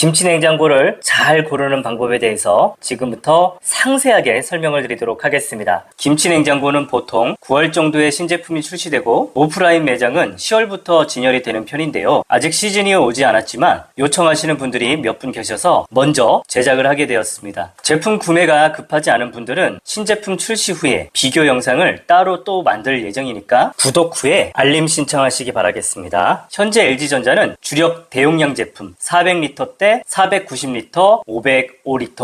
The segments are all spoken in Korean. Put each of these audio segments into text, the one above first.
김치냉장고를 잘 고르는 방법에 대해서 지금부터 상세하게 설명을 드리도록 하겠습니다. 김치냉장고는 보통 9월 정도에 신제품이 출시되고 오프라인 매장은 10월부터 진열이 되는 편인데요. 아직 시즌이 오지 않았지만 요청하시는 분들이 몇 분 계셔서 먼저 제작을 하게 되었습니다. 제품 구매가 급하지 않은 분들은 신제품 출시 후에 비교 영상을 따로 또 만들 예정이니까 구독 후에 알림 신청하시기 바라겠습니다. 현재 LG전자는 주력 대용량 제품 400리터대, 490리터, 505리터,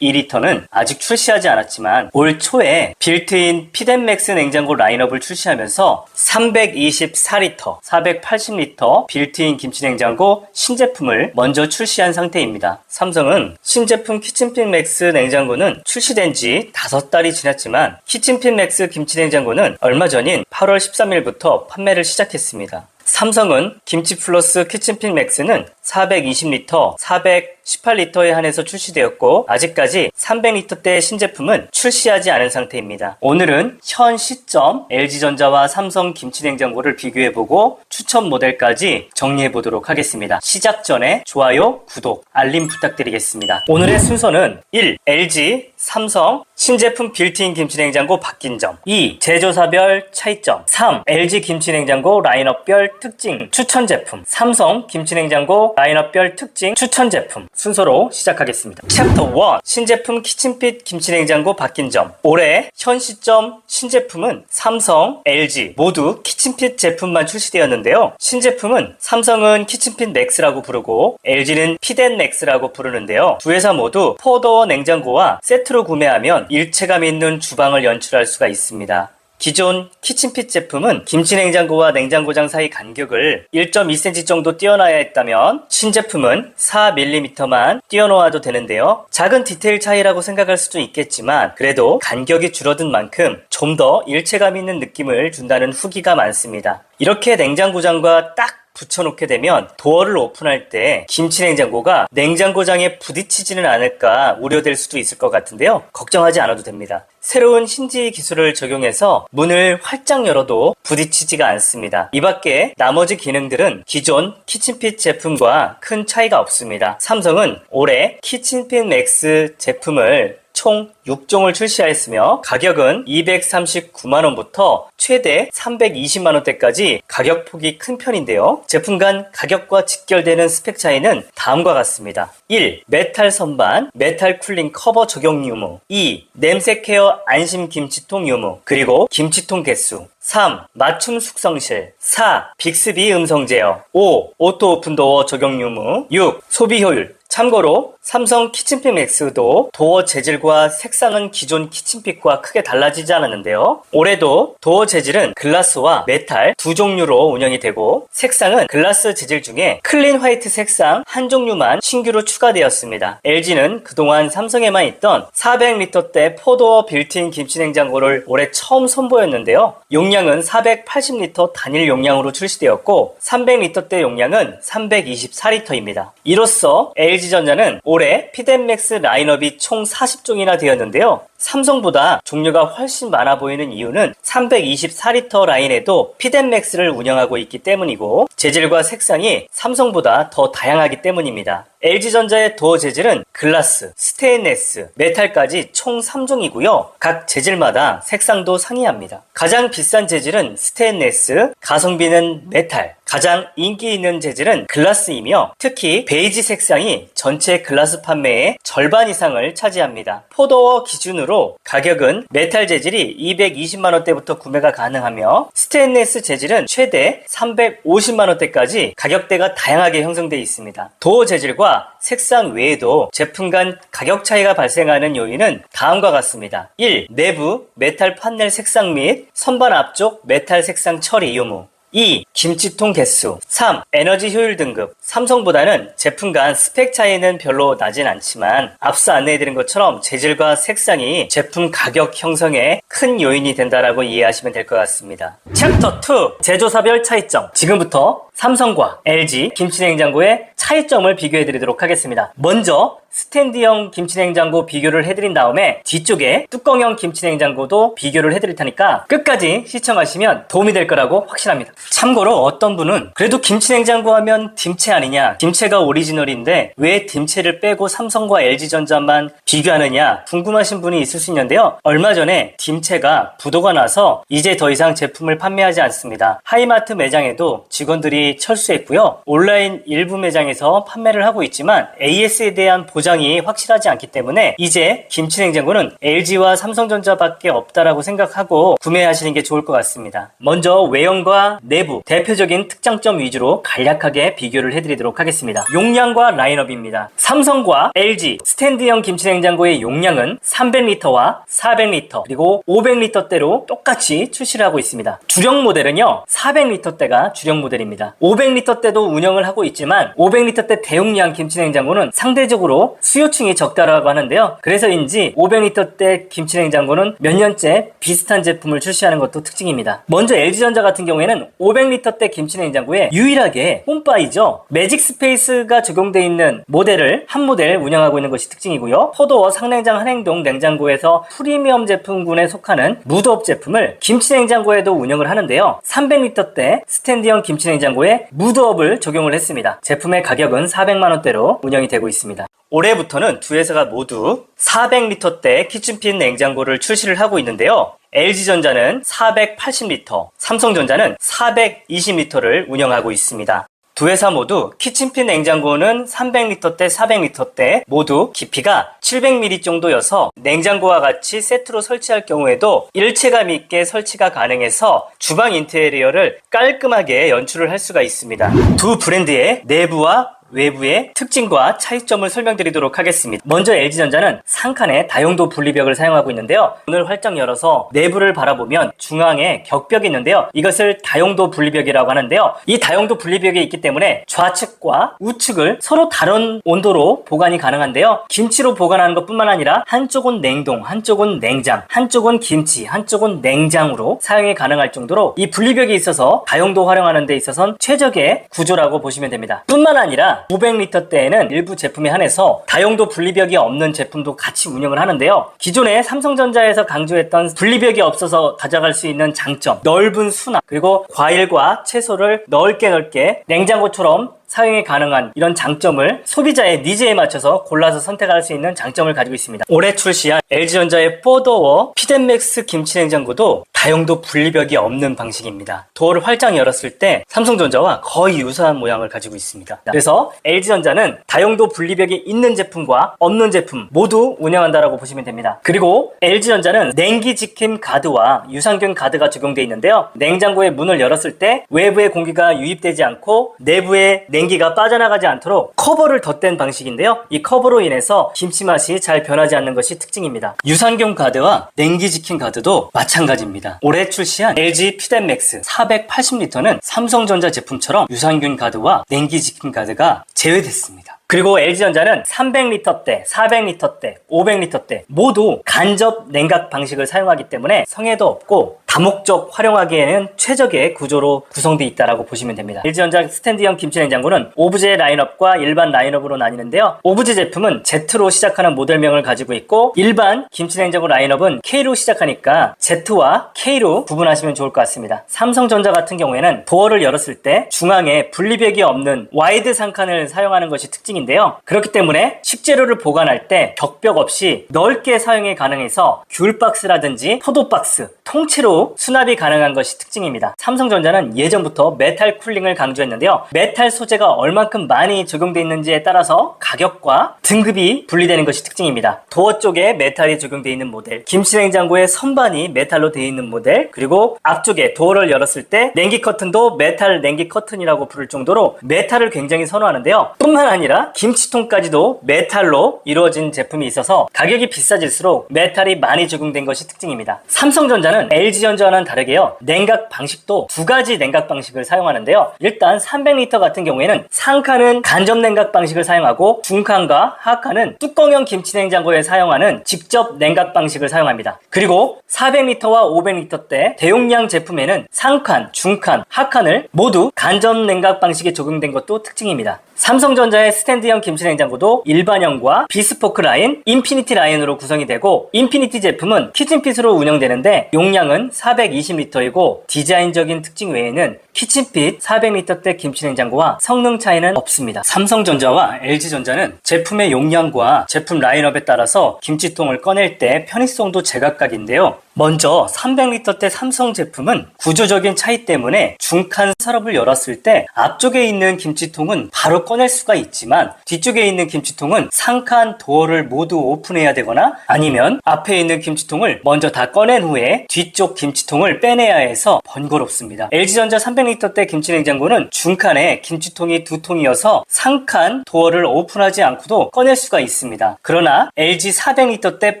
502리터는 아직 출시하지 않았지만 올 초에 빌트인 피덴맥스 냉장고 라인업을 출시하면서 324리터, 480리터 빌트인 김치냉장고 신제품을 먼저 출시한 상태입니다. 삼성은 신제품 키친핏 맥스 냉장고는 출시된 지 5달이 지났지만 키친핏 맥스 김치냉장고는 얼마 전인 8월 13일부터 판매를 시작했습니다. 삼성은 김치 플러스 키친핏 맥스는 420리터, 418리터에 한해서 출시되었고 아직까지 300리터대 신제품은 출시하지 않은 상태입니다. 오늘은 현 시점 LG전자와 삼성 김치냉장고를 비교해보고 추천 모델까지 정리해보도록 하겠습니다. 시작 전에 좋아요, 구독, 알림 부탁드리겠습니다. 오늘의 순서는 1. LG, 삼성, 신제품 빌트인 김치냉장고 바뀐 점. 2. 제조사별 차이점. 3. LG 김치냉장고 라인업별 특징 추천 제품. 삼성 김치냉장고 라인업별 특징 추천 제품. 순서로 시작하겠습니다. 챕터 1. 신제품 키친핏 김치냉장고 바뀐 점. 올해 현 시점 신제품은 삼성, LG 모두 키친핏 제품만 출시되었는데요. 신제품은 삼성은 키친핏 맥스라고 부르고 LG는 피덴맥스라고 부르는데요. 두 회사 모두 4도어 냉장고와 세트로 구매하면 일체감 있는 주방을 연출할 수가 있습니다. 기존 키친핏 제품은 김치냉장고와 냉장고장 사이 간격을 1.2cm 정도 띄어놔야 했다면 신제품은 4mm만 띄어놓아도 되는데요. 작은 디테일 차이라고 생각할 수도 있겠지만 그래도 간격이 줄어든 만큼 좀 더 일체감 있는 느낌을 준다는 후기가 많습니다. 이렇게 냉장고장과 딱 붙여놓게 되면 도어를 오픈할 때 김치냉장고가 냉장고장에 부딪히지는 않을까 우려될 수도 있을 것 같은데요. 걱정하지 않아도 됩니다. 새로운 힌지 기술을 적용해서 문을 활짝 열어도 부딪히지가 않습니다. 이 밖에 나머지 기능들은 기존 키친핏 제품과 큰 차이가 없습니다. 삼성은 올해 키친핏 맥스 제품을 총 6종을 출시하였으며 가격은 239만원부터 최대 320만원대까지 가격폭이 큰 편인데요. 제품 간 가격과 직결되는 스펙 차이는 다음과 같습니다. 1. 메탈 선반, 메탈 쿨링 커버 적용 유무. 2. 냄새 케어 안심 김치통 유무. 그리고 김치통 개수. 3. 맞춤 숙성실. 4. 빅스비 음성 제어. 5. 오토 오픈도어 적용 유무. 6. 소비 효율. 참고로 삼성 키친핏 맥스도 도어 재질과 색상은 기존 키친핏과 크게 달라지지 않았는데요. 올해도 도어 재질은 글라스와 메탈 두 종류로 운영이 되고 색상은 글라스 재질 중에 클린 화이트 색상 한 종류만 신규로 추가되었습니다. LG는 그동안 삼성에만 있던 400리터대 4도어 빌트인 김치냉장고를 올해 처음 선보였는데요. 용량은 480리터 단일 용량으로 출시되었고 300리터대 용량은 324리터입니다. 이로써 LG전자는 올해 피덴맥스 라인업이 총 40종이나 되었는데요. 삼성보다 종류가 훨씬 많아 보이는 이유는 324리터 라인에도 피덴맥스를 운영하고 있기 때문이고 재질과 색상이 삼성보다 더 다양하기 때문입니다. LG전자의 도어 재질은 글라스, 스테인레스, 메탈까지 총 3종이고요. 각 재질마다 색상도 상이합니다. 가장 비싼 재질은 스테인레스, 가성비는 메탈, 가장 인기 있는 재질은 글라스이며 특히 베이지 색상이 전체 글라스 판매의 절반 이상을 차지합니다. 4도어 기준으로 가격은 메탈 재질이 220만원대부터 구매가 가능하며 스테인레스 재질은 최대 350만원대까지 가격대가 다양하게 형성되어 있습니다. 도어 재질과 색상 외에도 제품 간 가격 차이가 발생하는 요인은 다음과 같습니다. 1. 내부 메탈 판넬 색상 및 선반 앞쪽 메탈 색상 처리 유무. 2. 김치통 개수. 3. 에너지 효율 등급. 삼성보다는 제품 간 스펙 차이는 별로 나진 않지만 앞서 안내해드린 것처럼 재질과 색상이 제품 가격 형성에 큰 요인이 된다라고 이해하시면 될 것 같습니다. 챕터 2. 제조사별 차이점. 지금부터 삼성과 LG 김치냉장고의 차이점을 비교해 드리도록 하겠습니다. 먼저 스탠드형 김치냉장고 비교를 해드린 다음에 뒤쪽에 뚜껑형 김치냉장고도 비교를 해드릴 테니까 끝까지 시청하시면 도움이 될 거라고 확신합니다. 참고로 어떤 분은 그래도 김치냉장고 하면 딤체 아니냐, 딤체가 오리지널인데 왜 딤체를 빼고 삼성과 LG전자만 비교하느냐 궁금하신 분이 있을 수 있는데요. 얼마 전에 딤체가 부도가 나서 이제 더 이상 제품을 판매하지 않습니다. 하이마트 매장에도 직원들이 철수했고요. 온라인 일부 매장에서 판매를 하고 있지만 AS에 대한 보장이 확실하지 않기 때문에 이제 김치냉장고는 LG와 삼성전자밖에 없다라고 생각하고 구매하시는 게 좋을 것 같습니다. 먼저 외형과 내부 대표적인 특장점 위주로 간략하게 비교를 해드리도록 하겠습니다. 용량과 라인업입니다. 삼성과 LG 스탠드형 김치냉장고의 용량은 300L와 400L 그리고 500L대로 똑같이 출시를 하고 있습니다. 주력 모델은요 400L대가 주력 모델입니다. 500L대도 운영을 하고 있지만 500L대 대용량 김치냉장고는 상대적으로 수요층이 적다라고 하는데요. 그래서인지 500L대 김치냉장고는 몇 년째 비슷한 제품을 출시하는 것도 특징입니다. 먼저 LG전자 같은 경우에는 500L대 김치냉장고에 유일하게 홈바이죠. 매직 스페이스가 적용되어 있는 모델을 한 모델 운영하고 있는 것이 특징이고요. 포도어 상냉장 한행동 냉장고에서 프리미엄 제품군에 속하는 무드업 제품을 김치냉장고에도 운영을 하는데요. 300L대 스탠드형 김치냉장고에 무드업을 적용을 했습니다. 제품의 가격은 400만원대로 운영이 되고 있습니다. 올해부터는 두 회사가 모두 400L대 키친핀 냉장고를 출시를 하고 있는데요. LG전자는 480L, 삼성전자는 420L를 운영하고 있습니다. 두 회사 모두 키친핀 냉장고는 300L대, 400L대 모두 깊이가 700mm 정도여서 냉장고와 같이 세트로 설치할 경우에도 일체감 있게 설치가 가능해서 주방 인테리어를 깔끔하게 연출을 할 수가 있습니다. 두 브랜드의 내부와 외부의 특징과 차이점을 설명드리도록 하겠습니다. 먼저 LG전자는 상칸의 다용도 분리벽을 사용하고 있는데요. 문을 활짝 열어서 내부를 바라보면 중앙에 격벽이 있는데요. 이것을 다용도 분리벽이라고 하는데요. 이 다용도 분리벽이 있기 때문에 좌측과 우측을 서로 다른 온도로 보관이 가능한데요. 김치로 보관하는 것뿐만 아니라 한쪽은 냉동, 한쪽은 냉장, 한쪽은 김치, 한쪽은 냉장으로 사용이 가능할 정도로 이 분리벽이 있어서 다용도 활용하는 데 있어서는 최적의 구조라고 보시면 됩니다. 뿐만 아니라 500L대에는 일부 제품에 한해서 다용도 분리벽이 없는 제품도 같이 운영을 하는데요. 기존에 삼성전자에서 강조했던 분리벽이 없어서 가져갈 수 있는 장점, 넓은 수납, 그리고 과일과 채소를 넓게 냉장고처럼 사용이 가능한 이런 장점을 소비자의 니즈에 맞춰서 골라서 선택할 수 있는 장점을 가지고 있습니다. 올해 출시한 LG전자의 4도어 피덴맥스 김치냉장고도 다용도 분리벽이 없는 방식입니다. 도어를 활짝 열었을 때 삼성전자와 거의 유사한 모양을 가지고 있습니다. 그래서 LG전자는 다용도 분리벽이 있는 제품과 없는 제품 모두 운영한다라고 보시면 됩니다. 그리고 LG전자는 냉기 지킴 가드와 유산균 가드가 적용되어 있는데요. 냉장고의 문을 열었을 때 외부의 공기가 유입되지 않고 내부의 냉기가 빠져나가지 않도록 커버를 덧댄 방식인데요. 이 커버로 인해서 김치 맛이 잘 변하지 않는 것이 특징입니다. 유산균 가드와 냉기 지킴 가드도 마찬가지입니다. 올해 출시한 LG 피덴맥스 480L는 삼성전자 제품처럼 유산균 가드와 냉기 지킴 가드가 제외됐습니다. 그리고 LG전자는 300L대, 400L대, 500L대 모두 간접 냉각 방식을 사용하기 때문에 성에도 없고 다목적 활용하기에는 최적의 구조로 구성되어 있다고 보시면 됩니다. LG전자 스탠드형 김치냉장고는 오브제 라인업과 일반 라인업으로 나뉘는데요. 오브제 제품은 Z로 시작하는 모델명을 가지고 있고 일반 김치냉장고 라인업은 K로 시작하니까 Z와 K로 구분하시면 좋을 것 같습니다. 삼성전자 같은 경우에는 도어를 열었을 때 중앙에 분리벽이 없는 와이드 상칸을 사용하는 것이 특징인데요. 그렇기 때문에 식재료를 보관할 때 격벽 없이 넓게 사용이 가능해서 귤박스라든지 포도박스, 통째로 수납이 가능한 것이 특징입니다. 삼성전자는 예전부터 메탈 쿨링을 강조했는데요. 메탈 소재가 얼만큼 많이 적용되어 있는지에 따라서 가격과 등급이 분리되는 것이 특징입니다. 도어 쪽에 메탈이 적용되어 있는 모델, 김치냉장고의 선반이 메탈로 되어 있는 모델, 그리고 앞쪽에 도어를 열었을 때 냉기 커튼도 메탈 냉기 커튼이라고 부를 정도로 메탈을 굉장히 선호하는데요. 뿐만 아니라 김치통까지도 메탈로 이루어진 제품이 있어서 가격이 비싸질수록 메탈이 많이 적용된 것이 특징입니다. 삼성전자는 LG전자 LG전자와는 다르게요. 냉각 방식도 두 가지 냉각 방식을 사용하는데요. 일단 300L 같은 경우에는 상칸은 간접 냉각 방식을 사용하고 중칸과 하칸은 뚜껑형 김치냉장고에 사용하는 직접 냉각 방식을 사용합니다. 그리고 400L와 500L대 대용량 제품에는 상칸, 중칸, 하칸을 모두 간접 냉각 방식에 적용된 것도 특징입니다. 삼성전자의 스탠드형 김치냉장고도 일반형과 비스포크 라인, 인피니티 라인으로 구성이 되고 인피니티 제품은 키친핏으로 운영되는데 용량은 420L이고 디자인적인 특징 외에는 키친핏 400L대 김치냉장고와 성능 차이는 없습니다. 삼성전자와 LG전자는 제품의 용량과 제품 라인업에 따라서 김치통을 꺼낼 때 편의성도 제각각인데요. 먼저 300L대 삼성 제품은 구조적인 차이 때문에 중칸 서랍을 열었을 때 앞쪽에 있는 김치통은 바로 꺼낼 수가 있지만 뒤쪽에 있는 김치통은 상칸 도어를 모두 오픈해야 되거나 아니면 앞에 있는 김치통을 먼저 다 꺼낸 후에 뒤쪽 김치통을 빼내야 해서 번거롭습니다. LG전자 300L대 김치냉장고는 중칸에 김치통이 두 통이어서 상칸 도어를 오픈하지 않고도 꺼낼 수가 있습니다. 그러나 LG 400L대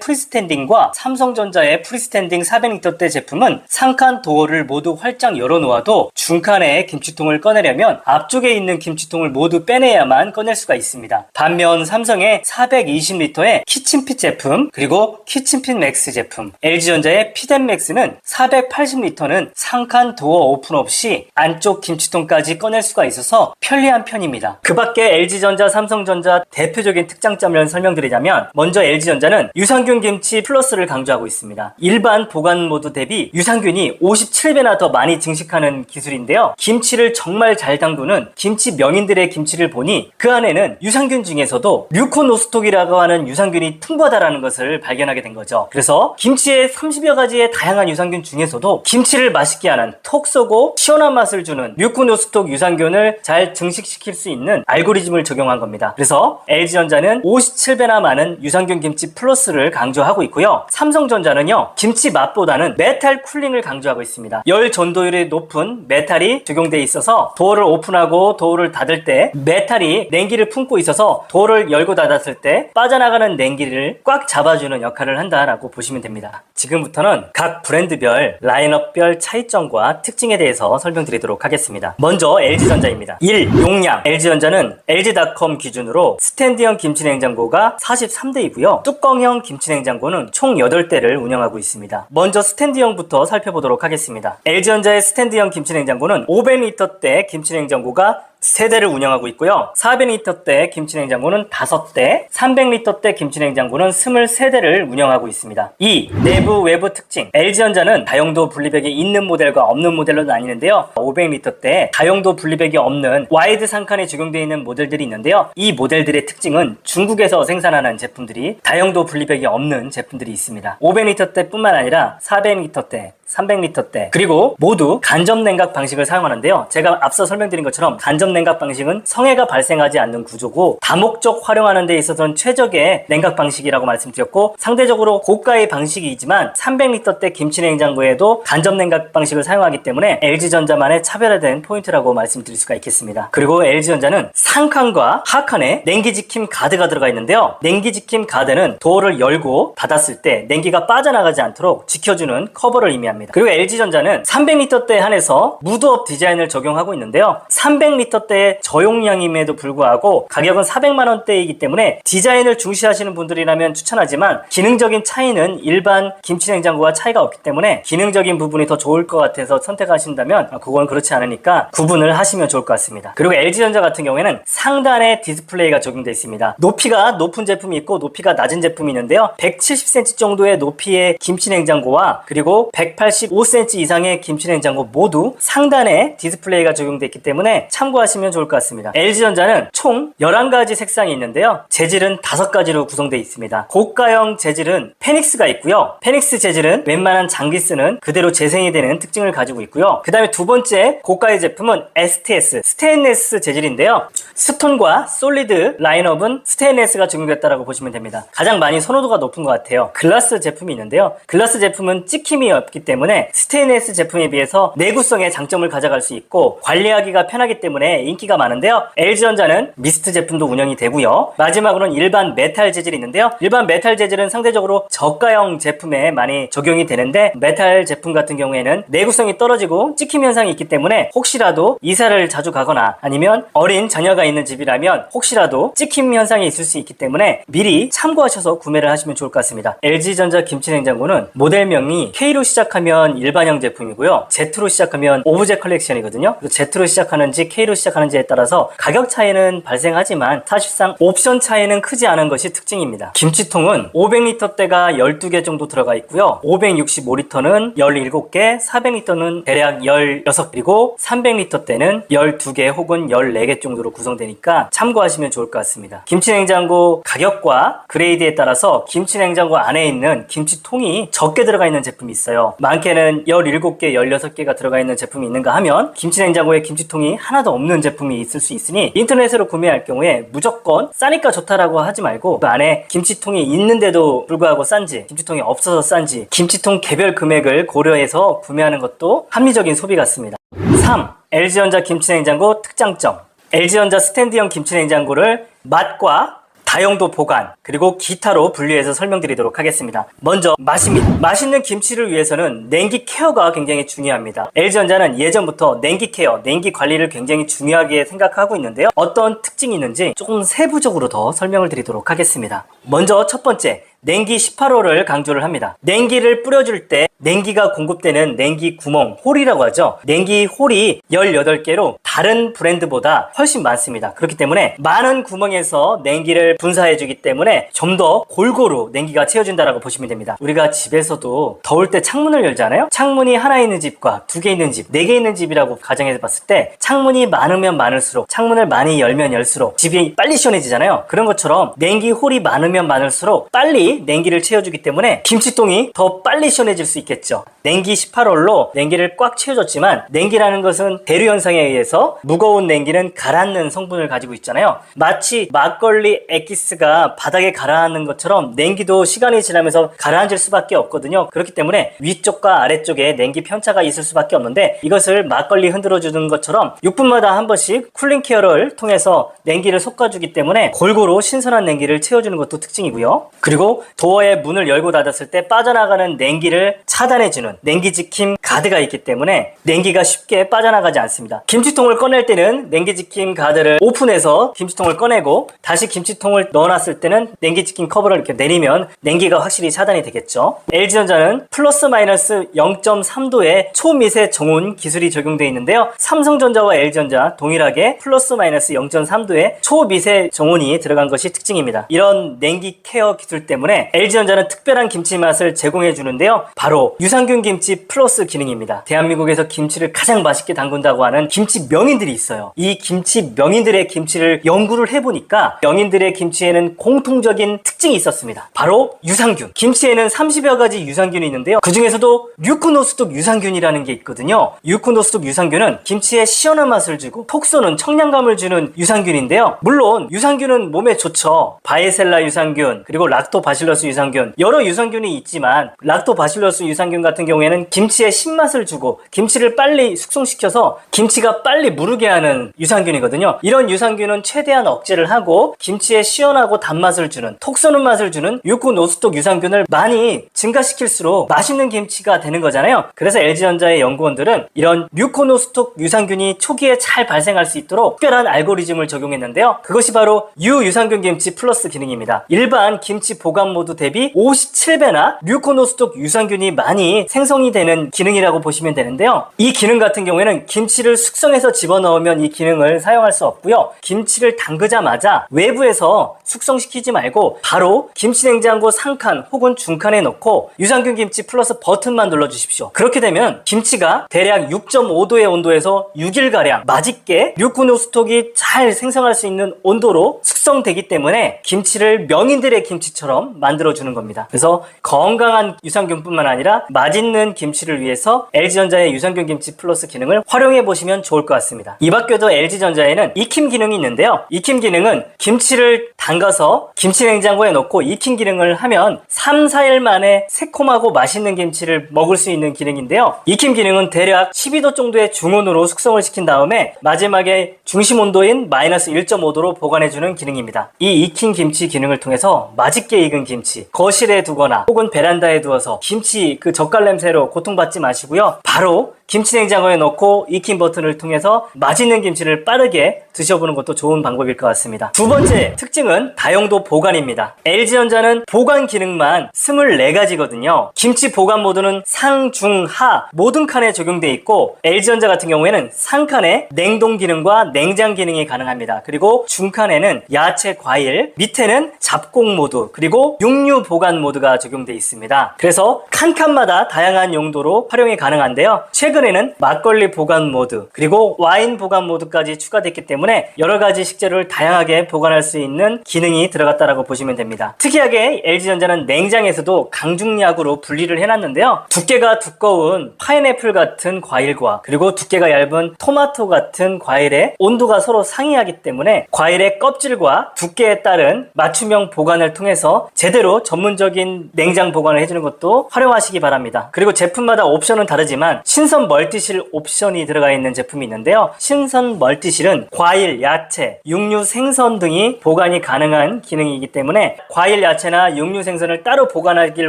프리스탠딩과 삼성전자의 프리스탠딩 400L대 제품은 상칸 도어를 모두 활짝 열어놓아도 중칸에 김치통을 꺼내려면 앞쪽에 있는 김치통을 모두 빼내야만 꺼낼 수가 있습니다. 반면 삼성의 420L의 키친핏 제품 그리고 키친핏 맥스 제품, LG전자의 피덴맥스는 480L는 상칸 도어 오픈 없이 안쪽 김치통까지 꺼낼 수가 있어서 편리한 편입니다. 그 밖에 LG전자, 삼성전자 대표적인 특장점을 설명드리자면 먼저 LG전자는 유산균 김치 플러스를 강조하고 있습니다. 일반 보관 모드 대비 유산균이 57배나 더 많이 증식하는 기술인데요. 김치를 정말 잘 담그는 김치 명인들의 김치를 보니 그 안에는 유산균 중에서도 뮤코노스톡이라고 하는 유산균이 풍부하다는 것을 발견하게 된 거죠. 그래서 김치의 30여 가지의 다양한 유산균 중에서도 김치를 맛있게 하는 톡 쏘고 시원한 맛을 주는 뮤코노스톡 유산균을 잘 증식시킬 수 있는 알고리즘을 적용한 겁니다. 그래서 LG전자는 57배나 많은 유산균 김치 플러스를 강조하고 있고요. 삼성전자는요, 김치 맛보다는 메탈 쿨링을 강조하고 있습니다. 열 전도율이 높은 메탈이 적용되어 있어서 도어를 오픈하고 도어를 닫을 때 메탈이 냉기를 품고 있어서 도어를 열고 닫았을 때 빠져나가는 냉기를 꽉 잡아주는 역할을 한다라고 보시면 됩니다. 지금부터는 각 브랜드별 라인업별 차이점과 특징에 대해서 설명드리도록 하겠습니다. 먼저 LG전자입니다. 1. 용량. LG전자는 LG닷컴 기준으로 스탠드형 김치냉장고가 43대이고요. 뚜껑형 김치냉장고는 총 8대를 운영하고 있습니다. 먼저 스탠드형부터 살펴보도록 하겠습니다. LG전자의 스탠드형 김치냉장고는 500L대 김치냉장고가 3대를 운영하고 있고요. 400L대 김치냉장고는 5대, 300L대 김치냉장고는 23대를 운영하고 있습니다. 2. 내부 외부 특징. LG전자는 다용도 분리백이 있는 모델과 없는 모델로 나뉘는데요. 500L대 다용도 분리백이 없는 와이드 상칸에 적용되어 있는 모델들이 있는데요. 이 모델들의 특징은 중국에서 생산하는 제품들이 다용도 분리백이 없는 제품들이 있습니다. 500L대 뿐만 아니라 400L대, 300L대 그리고 모두 간접 냉각 방식을 사용하는데요. 제가 앞서 설명드린 것처럼 간접 냉각 방식은 성해가 발생하지 않는 구조고 다목적 활용하는 데 있어서는 최적의 냉각 방식이라고 말씀드렸고 상대적으로 고가의 방식이지만 300L대 김치냉장고에도 간접 냉각 방식을 사용하기 때문에 LG전자만의 차별화된 포인트라고 말씀드릴 수가 있겠습니다. 그리고 LG전자는 상칸과 하칸에 냉기지킴 가드가 들어가 있는데요. 냉기지킴 가드는 도어를 열고 닫았을 때 냉기가 빠져나가지 않도록 지켜주는 커버를 의미합니다. 그리고 LG전자는 300L대에 한해서 무드업 디자인을 적용하고 있는데요. 300L대의 저용량임에도 불구하고 가격은 400만원대이기 때문에 디자인을 중시하시는 분들이라면 추천하지만 기능적인 차이는 일반 김치냉장고와 차이가 없기 때문에 기능적인 부분이 더 좋을 것 같아서 선택하신다면 그건 그렇지 않으니까 구분을 하시면 좋을 것 같습니다. 그리고 LG전자 같은 경우에는 상단에 디스플레이가 적용되어 있습니다. 높이가 높은 제품이 있고 높이가 낮은 제품이 있는데요. 170cm 정도의 높이의 김치냉장고와 그리고 185cm 이상의 김치냉장고 모두 상단에 디스플레이가 적용되어 있기 때문에 참고하시면 좋을 것 같습니다. LG전자는 총 11가지 색상이 있는데요. 재질은 5가지로 구성되어 있습니다. 고가형 재질은 페닉스가 있고요. 페닉스 재질은 웬만한 장기 쓰는 그대로 재생이 되는 특징을 가지고 있고요. 그 다음에 두 번째 고가의 제품은 STS, 스테인레스 재질인데요. 스톤과 솔리드 라인업은 스테인레스가 적용됐다고 보시면 됩니다. 가장 많이 선호도가 높은 것 같아요. 글라스 제품이 있는데요. 글라스 제품은 찍힘이 없기 때문에 때문에 스테인리스 제품에 비해서 내구성의 장점을 가져갈 수 있고 관리하기가 편하기 때문에 인기가 많은데요. LG전자는 미스트 제품도 운영이 되고요. 마지막으로는 일반 메탈 재질이 있는데요. 일반 메탈 재질은 상대적으로 저가형 제품에 많이 적용이 되는데 메탈 제품 같은 경우에는 내구성이 떨어지고 찍힘 현상이 있기 때문에 혹시라도 이사를 자주 가거나 아니면 어린 자녀가 있는 집이라면 혹시라도 찍힘 현상이 있을 수 있기 때문에 미리 참고하셔서 구매를 하시면 좋을 것 같습니다. LG전자 김치냉장고는 모델명이 K로 시작하면 일반형 제품이고요. Z로 시작하면 오브제 컬렉션이거든요. Z로 시작하는지 K로 시작하는지에 따라서 가격 차이는 발생하지만 사실상 옵션 차이는 크지 않은 것이 특징입니다. 김치통은 500리터대가 12개 정도 들어가 있고요. 565리터는 17개, 400리터는 대략 16, 그리고 300리터대는 12개 혹은 14개 정도로 구성되니까 참고하시면 좋을 것 같습니다. 김치냉장고 가격과 그레이드에 따라서 김치냉장고 안에 있는 김치통이 적게 들어가 있는 제품이 있어요. 많게는 17개, 16개가 들어가 있는 제품이 있는가 하면 김치냉장고에 김치통이 하나도 없는 제품이 있을 수 있으니 인터넷으로 구매할 경우에 무조건 싸니까 좋다라고 하지 말고 그 안에 김치통이 있는데도 불구하고 싼지 김치통이 없어서 싼지 김치통 개별 금액을 고려해서 구매하는 것도 합리적인 소비 같습니다. 3. LG전자 김치냉장고 특장점. LG전자 스탠드형 김치냉장고를 맛과 다용도 보관 그리고 기타로 분류해서 설명드리도록 하겠습니다. 먼저 맛입니다. 맛있는 김치를 위해서는 냉기 케어가 굉장히 중요합니다. LG전자는 예전부터 냉기 케어, 냉기 관리를 굉장히 중요하게 생각하고 있는데요. 어떤 특징이 있는지 조금 세부적으로 더 설명을 드리도록 하겠습니다. 먼저 첫 번째, 냉기 18호를 강조를 합니다. 냉기를 뿌려줄 때 냉기가 공급되는 냉기 구멍, 홀이라고 하죠. 냉기 홀이 18개로 다른 브랜드보다 훨씬 많습니다. 그렇기 때문에 많은 구멍에서 냉기를 분사해주기 때문에 좀 더 골고루 냉기가 채워진다라고 보시면 됩니다. 우리가 집에서도 더울 때 창문을 열잖아요. 창문이 하나 있는 집과 2개 있는 집, 4개 있는 집이라고 가정해서 봤을 때 창문이 많으면 많을수록, 창문을 많이 열면 열수록 집이 빨리 시원해지잖아요. 그런 것처럼 냉기 홀이 많으면 많을수록 빨리 냉기를 채워주기 때문에 김치통이 더 빨리 시원해질 수 있겠죠. 냉기 18홀로 냉기를 꽉 채워줬지만 냉기라는 것은 대류 현상에 의해서 무거운 냉기는 가라앉는 성분을 가지고 있잖아요. 마치 막걸리 액기스가 바닥에 가라앉는 것처럼 냉기도 시간이 지나면서 가라앉을 수밖에 없거든요. 그렇기 때문에 위쪽과 아래쪽에 냉기 편차가 있을 수밖에 없는데 이것을 막걸리 흔들어주는 것처럼 6분마다 한 번씩 쿨링 케어를 통해서 냉기를 솎아주기 때문에 골고루 신선한 냉기를 채워주는 것도 특징이고요. 그리고 도어의 문을 열고 닫았을 때 빠져나가는 냉기를 차단해주는 냉기 지킴 가드가 있기 때문에 냉기가 쉽게 빠져나가지 않습니다. 김치통을 꺼낼 때는 냉기 지킴 가드를 오픈해서 김치통을 꺼내고 다시 김치통을 넣어놨을 때는 냉기 지킴 커버를 이렇게 내리면 냉기가 확실히 차단이 되겠죠. LG전자는 플러스 마이너스 0.3도의 초미세 정온 기술이 적용되어 있는데요. 삼성전자와 LG전자 동일하게 플러스 마이너스 0.3도의 초미세 정온이 들어간 것이 특징입니다. 이런 냉기 케어 기술 때문에 LG전자는 특별한 김치 맛을 제공해 주는데요. 바로 유산균 김치 플러스 기능입니다. 대한민국에서 김치를 가장 맛있게 담근다고 하는 김치 명인들이 있어요. 이 김치 명인들의 김치를 연구를 해보니까 명인들의 김치에는 공통적인 특징이 있었습니다. 바로 유산균. 김치에는 30여 가지 유산균이 있는데요. 그 중에서도 류크노스톡 유산균이라는 게 있거든요. 류크노스톡 유산균은 김치에 시원한 맛을 주고 톡 쏘는 청량감을 주는 유산균인데요. 물론 유산균은 몸에 좋죠. 바이셀라 유산균, 그리고 락토바실러스 유산균, 여러 유산균이 있지만 락토바실러스 유산균 같은 경우에는 김치에 신맛을 주고 김치를 빨리 숙성시켜서 김치가 빨리 무르게 하는 유산균이거든요. 이런 유산균은 최대한 억제를 하고 김치에 시원하고 단맛을 주는, 톡 쏘는 맛을 주는 유크노스톡 유산균을 많이 증가시킬수록 맛있는 김치가 되는 거잖아요. 그래서 LG전자의 연구원들은 이런 유크노스톡 유산균이 초기에 잘 발생할 수 있도록 특별한 알고리즘을 적용했는데요. 그것이 바로 유유산균 김치 플러스 기능입니다. 일반 김치 보관 모드 대비 57배나 류코노스톡 유산균이 많이 생성이 되는 기능이라고 보시면 되는데요. 이 기능 같은 경우에는 김치를 숙성해서 집어넣으면 이 기능을 사용할 수 없고요. 김치를 담그자마자 외부에서 숙성시키지 말고 바로 김치냉장고 상칸 혹은 중칸에 넣고 유산균 김치 플러스 버튼만 눌러주십시오. 그렇게 되면 김치가 대략 6.5도의 온도에서 6일가량 맛있게 류코노스톡이 잘 생성할 수 있는 온도로 숙성되기 때문에 김치를 명인들의 김치처럼 만들어주는 겁니다. 그래서 건강한 유산균뿐만 아니라 맛있는 김치를 위해서 LG전자의 유산균 김치 플러스 기능을 활용해 보시면 좋을 것 같습니다. 이 밖에도 LG전자에는 익힘 기능이 있는데요. 익힘 기능은 김치를 담가서 김치냉장고에 넣고 익힌 기능을 하면 3, 4일 만에 새콤하고 맛있는 김치를 먹을 수 있는 기능인데요. 익힘 기능은 대략 12도 정도의 중온으로 숙성을 시킨 다음에 마지막에 중심 온도인 마이너스 1.5도로 보관해주는 기능입니다. 이 익힌 김치 기능을 통해서 맛있게 익은 김치 거실에 두거나 혹은 베란다에 두어서 김치 그 젓갈 냄새로 고통받지 마시고요. 바로 김치 냉장고에 넣고 익힌 버튼을 통해서 맛있는 김치를 빠르게 드셔보는 것도 좋은 방법일 것 같습니다. 두 번째 특징은 다용도 보관입니다. LG전자는 보관 기능만 24가지거든요. 김치 보관 모드는 상, 중, 하 모든 칸에 적용되어 있고 LG전자 같은 경우에는 상칸에 냉동 기능과 냉장 기능이 가능합니다. 그리고 중칸에는 야채, 과일, 밑에는 잡곡 모드 그리고 육류 보관 모드가 적용되어 있습니다. 그래서 칸칸마다 다양한 용도로 활용이 가능한데요. 최근에는 막걸리 보관 모드 그리고 와인 보관 모드까지 추가됐기 때문에 여러가지 식재료를 다양하게 보관할 수 있는 기능이 들어갔다라고 보시면 됩니다. 특이하게 LG전자는 냉장에서도 강중약으로 분리를 해놨는데요. 두께가 두꺼운 파인애플 같은 과일과 그리고 두께가 얇은 토마토 같은 과일의 온도가 서로 상이하기 때문에 과일의 껍질과 두께에 따른 맞춤형 보관을 통해서 제대로 전문적인 냉장 보관을 해주는 것도 활용하시기 바랍니다. 그리고 제품마다 옵션은 다르지만 신선 멀티실 옵션이 들어가 있는 제품이 있는데요. 신선 멀티실은 과일, 야채, 육류, 생선 등이 보관이 가능한 기능이기 때문에 과일, 야채나 육류, 생선을 따로 보관하길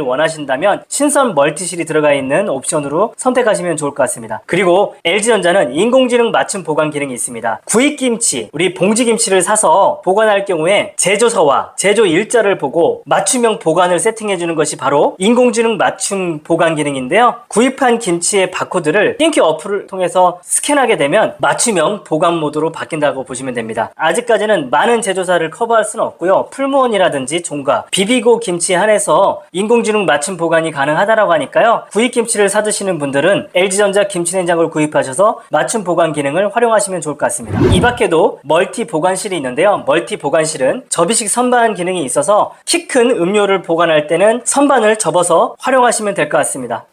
원하신다면 신선 멀티실이 들어가 있는 옵션으로 선택하시면 좋을 것 같습니다. 그리고 LG전자는 인공지능 맞춤 보관 기능이 있습니다. 구입김치, 우리 봉지김치를 사서 보관할 경우에 제조서와 제조 일자를 보고 맞춤형 보관을 세팅해주는 것이 바로 인공지능 맞춤 보관 기능인데요. 구입한 김치의 바코드를 띵키 어플을 통해서 스캔하게 되면 맞춤형 보관 모드로 바뀐다고 보시면 됩니다. 아직까지는 많은 제조사를 커버할 수는 없고요. 풀무원이라든지 종가, 비비고 김치에 한해서 인공지능 맞춤 보관이 가능하다라고 하니까요. 구입김치를 사드시는 분들은 LG전자 김치냉장고를 구입하셔서 맞춤 보관 기능을 활용하시면 좋을 것 같습니다. 이 밖에도 멀티 보관실이 있는데요. 멀티 보관실은 접이식 선반 기능이 있어서 키 큰 음료를 보관할 때는 선반을 접어서 활용하시면 될 것 같습니다.